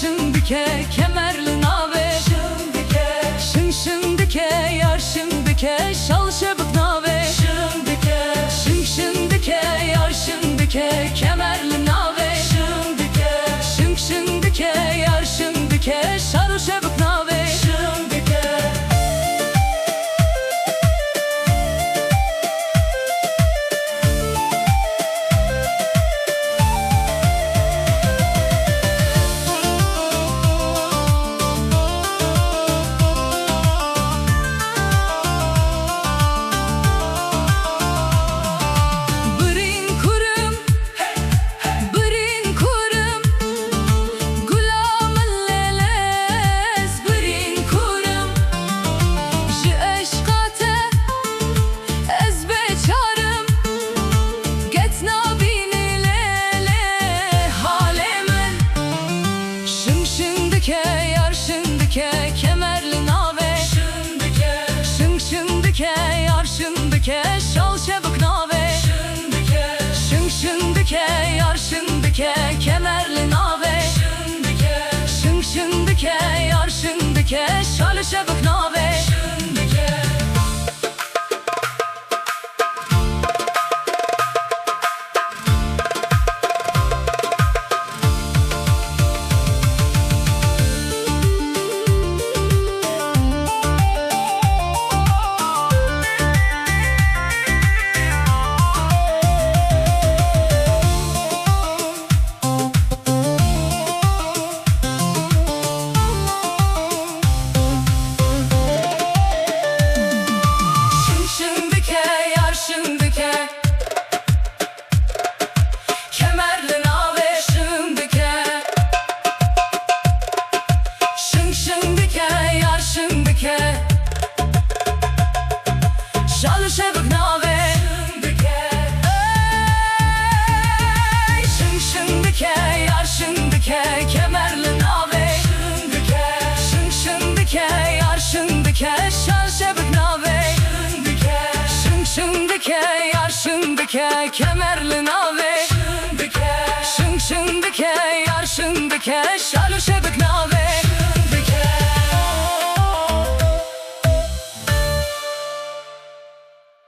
şimdike, kemerli nave. Şın şimdike, yar şimdike, şal şebek nave. Şın şimdike, yar şimdike, kemerli nave. Şın şimdike, yar şimdike, şal şebek nave. Kemerli nave. Şın şimdike, yar şimdike, şal şebek nave. Şın şimdike, yar şimdike, kemerli nave. Şın şimdike, yar şimdike, şal şebek nave. Kemerli nave şimdike. Şın şimdike, yar şimdike, şal şebek nave. Şın şimdike, yar şimdike, kemerli nave. Şın şimdike, yar şimdike, şal şebek nave. Şın şimdike, yar şimdike, kemerli nave. Şın şimdike, yar şimdike, şal şebek